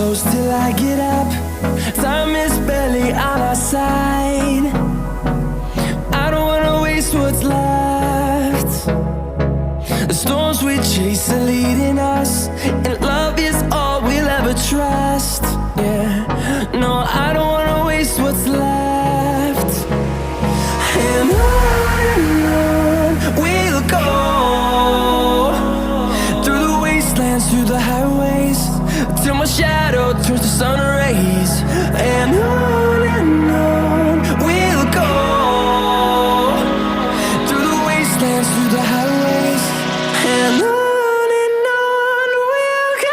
close till I get up. Time is barely on our side. I don't wanna waste what's left. The storms we chase are leading us, and love is all we'll ever trust. Yeah, no, I don't wanna waste what's left. And on we'll go, through the wastelands, through the highways, till my shadow turns to sun rays. And on we'll go, through the wastelands, through the highways, and on we'll go.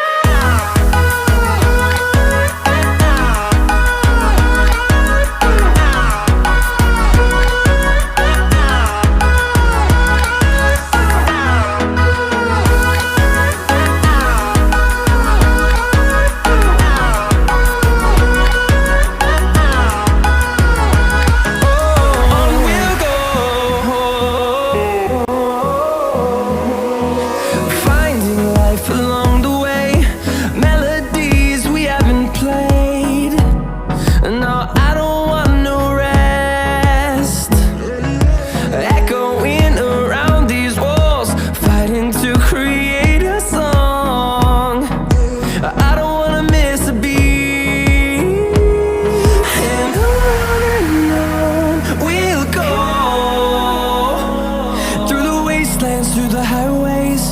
Through the highways,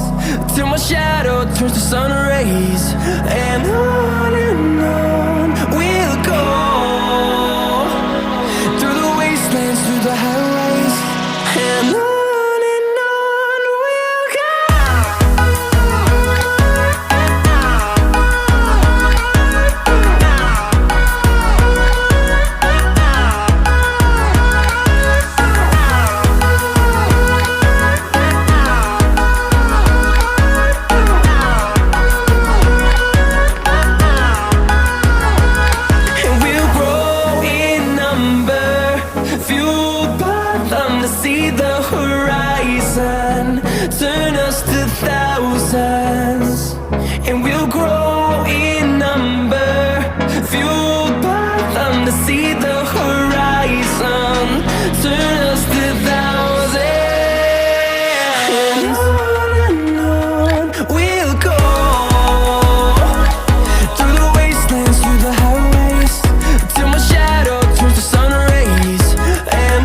till my shadow turns to sun rays. And on we'll go, through the wastelands, through the highways, and on we'll go. See the horizon, turn us to thousands, and we'll grow in number, fueled by them to see the horizon, turn us to thousands. And on we'll go, through the wastelands, through the highways, till my shadow turns to sun rays. And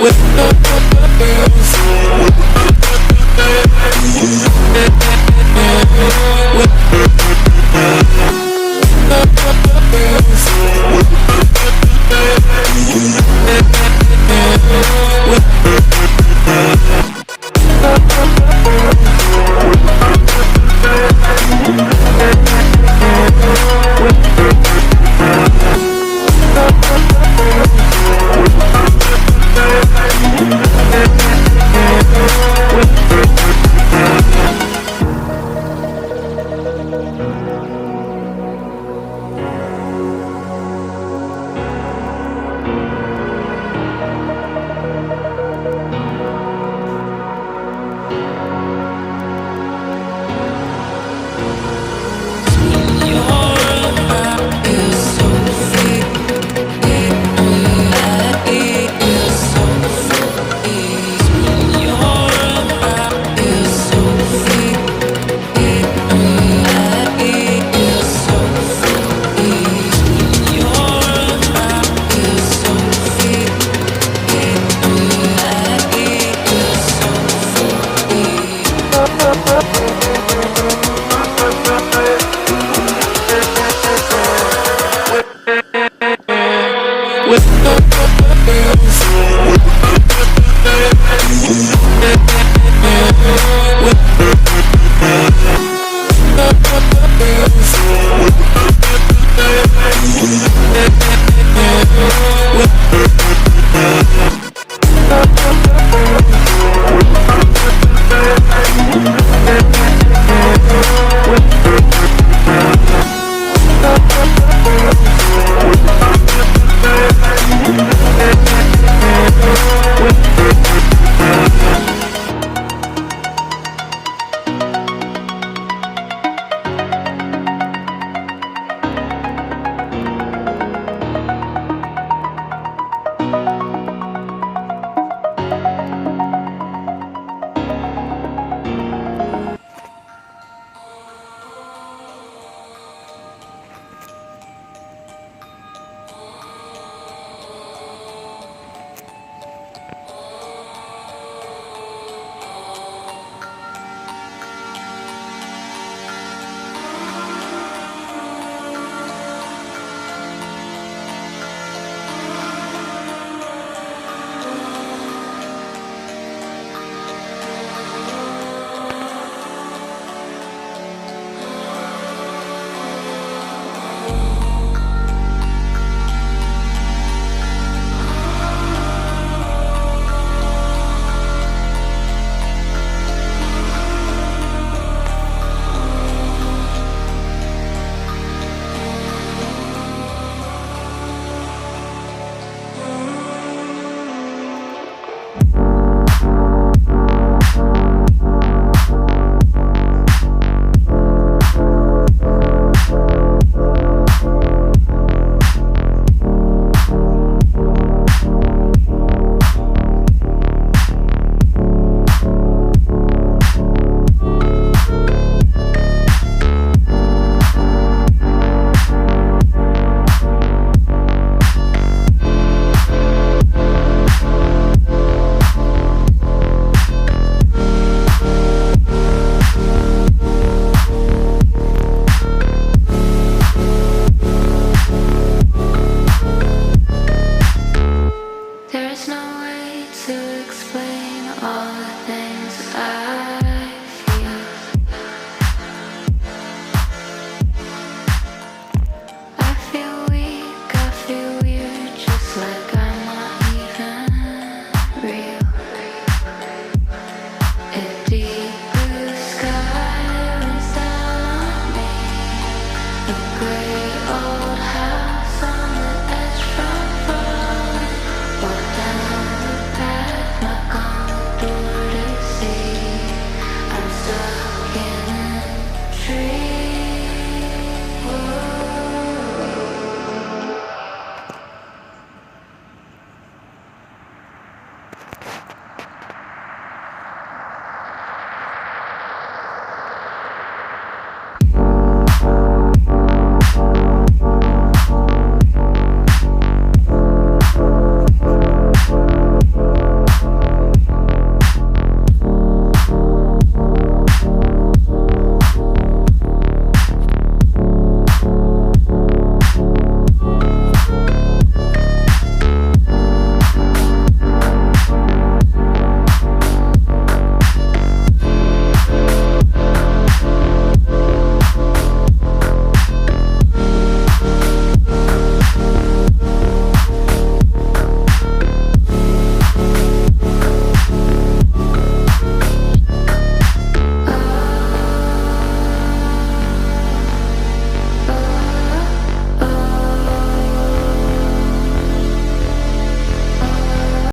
with